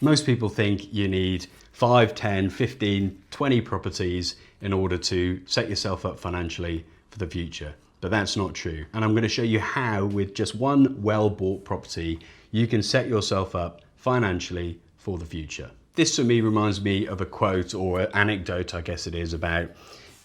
Most people think you need 5, 10, 15, 20 properties in order to set yourself up financially for the future. But that's not true. And I'm going to show you how, with just one well-bought property, you can set yourself up financially for the future. This to me reminds me of a quote or an anecdote, I guess it is, about,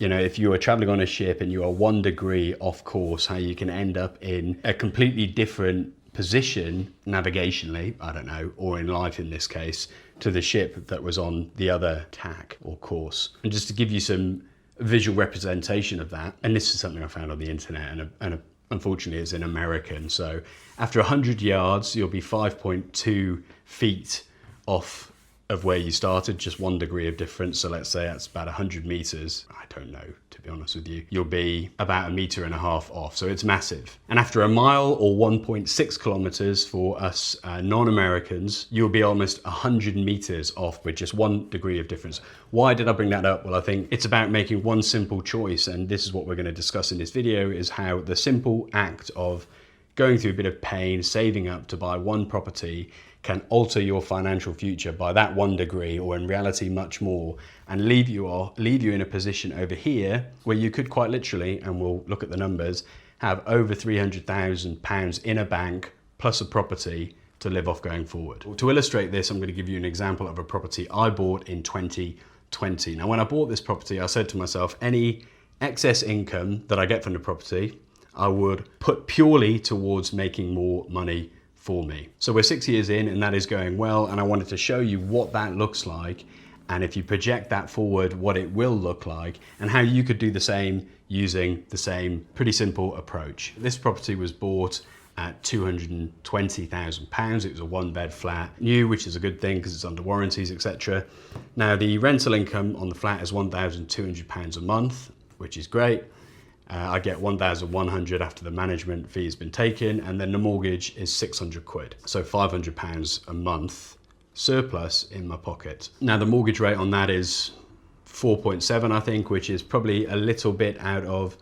if you are traveling on a ship and you are 1 degree off course, how you can end up in a completely different position navigationally, I don't know, or in life in this case, to the ship that was on the other tack or course. And just to give you some visual representation of that, and this is something I found on the internet, and unfortunately it's in American, so after 100 yards you'll be 5.2 feet off of where you started, just 1 degree of difference. So let's say that's about 100 meters. I don't know, to be honest with you. You'll be about 1.5 meters off. So it's massive. And after a mile or 1.6 kilometers for us non-Americans, you'll be almost 100 meters off with just 1 degree of difference. Why did I bring that up? Well, I think it's about making one simple choice. And this is what we're going to discuss in this video, is how the simple act of going through a bit of pain, saving up to buy one property, can alter your financial future by that 1 degree, or in reality much more, and leave you in a position over here where you could quite literally, and we'll look at the numbers, have over £300,000 in a bank plus a property to live off going forward. To illustrate this, I'm going to give you an example of a property I bought in 2020. Now, when I bought this property, I said to myself, any excess income that I get from the property, I would put purely towards making more money for me. So we're 6 years in and that is going well, and I wanted to show you what that looks like, and if you project that forward, what it will look like, and how you could do the same using the same pretty simple approach. This property was bought at £220,000. It was a 1-bed flat, new, which is a good thing because it's under warranties, etc. Now the rental income on the flat is £1,200 a month, which is great. I get 1,100 after the management fee has been taken, and then the mortgage is 600 quid. So £500 a month surplus in my pocket. Now the mortgage rate on that is 4.7, I think, which is probably a little bit out of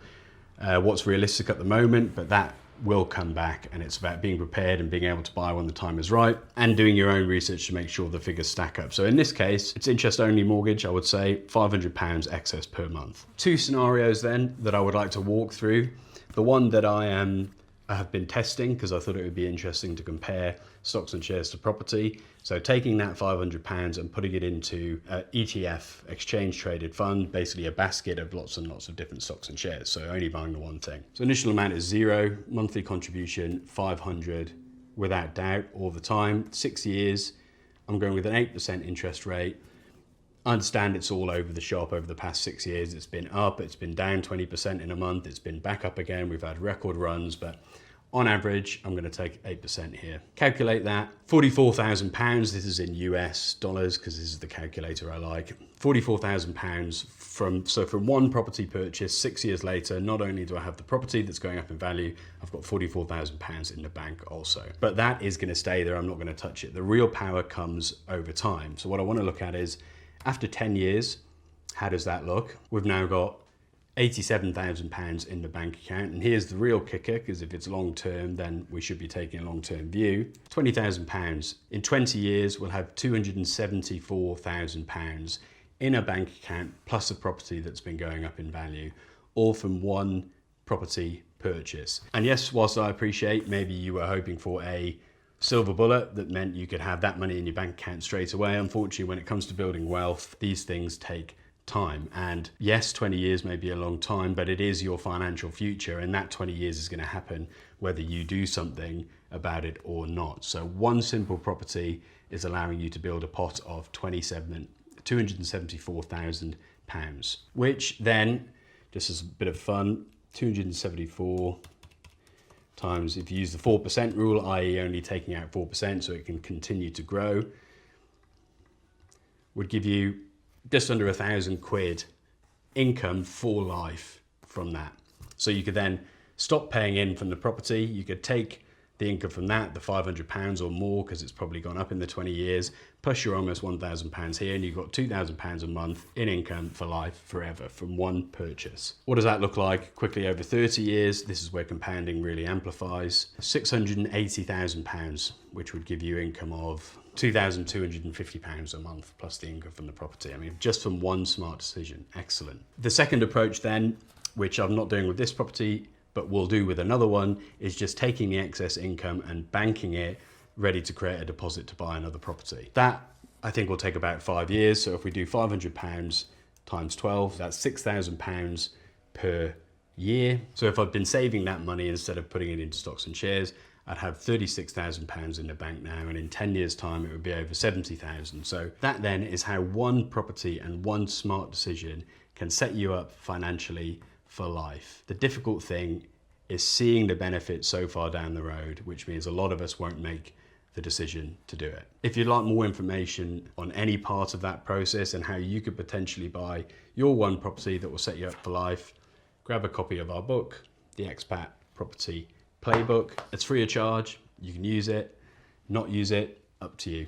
what's realistic at the moment, but that will come back, and it's about being prepared and being able to buy when the time is right, and doing your own research to make sure the figures stack up. So in this case, it's interest only mortgage, I would say £500 excess per month. 2 scenarios then that I would like to walk through. The one that I have been testing because I thought it would be interesting to compare stocks and shares to property. So taking that £500 and putting it into an ETF, exchange traded fund, basically a basket of lots and lots of different stocks and shares. So only buying the one thing. So initial amount is 0, monthly contribution 500 without doubt all the time. 6 years, I'm going with an 8% interest rate. I understand it's all over the shop over the past 6 years. It's been up, it's been down 20% in a month, it's been back up again. We've had record runs, but on average, I'm going to take 8% here. Calculate that. £44,000. This is in US dollars because this is the calculator I like. £44,000 from one property purchase 6 years later. Not only do I have the property that's going up in value, I've got £44,000 in the bank also. But that is going to stay there. I'm not going to touch it. The real power comes over time. So what I want to look at is, after 10 years, how does that look? We've now got £87,000 in the bank account. And here's the real kicker, because if it's long term, then we should be taking a long term view. £20,000. In 20 years, we'll have £274,000 in a bank account, plus a property that's been going up in value, all from one property purchase. And yes, whilst I appreciate maybe you were hoping for a silver bullet that meant you could have that money in your bank account straight away, unfortunately, when it comes to building wealth, these things take time. And yes, 20 years may be a long time, but it is your financial future, and that 20 years is going to happen whether you do something about it or not. So one simple property is allowing you to build a pot of £274,000, which then, just as a bit of fun, 274 times, if you use the 4% rule, i.e. only taking out 4% so it can continue to grow, would give you just under £1,000 income for life from that. So you could then stop paying in from the property. You could take the income from that, the £500 or more, because it's probably gone up in the 20 years, plus you're almost £1,000 here, and you've got £2,000 a month in income for life forever from one purchase. What does that look like quickly over 30 years? This is where compounding really amplifies. £680,000, which would give you income of £2,250 a month plus the income from the property. I mean, just from one smart decision. Excellent. The second approach then, which I'm not doing with this property, but we'll do with another one, is just taking the excess income and banking it ready to create a deposit to buy another property. That I think will take about 5 years. So if we do £500 times 12, that's £6,000 per year. So if I've been saving that money instead of putting it into stocks and shares, I'd have £36,000 in the bank now, and in 10 years time it would be over 70,000. So that then is how one property and one smart decision can set you up financially for life. The difficult thing is seeing the benefits so far down the road, which means a lot of us won't make the decision to do it. If you'd like more information on any part of that process and how you could potentially buy your one property that will set you up for life, grab a copy of our book, the Expat Property Playbook. It's free of charge. You can use it, not use it, up to you.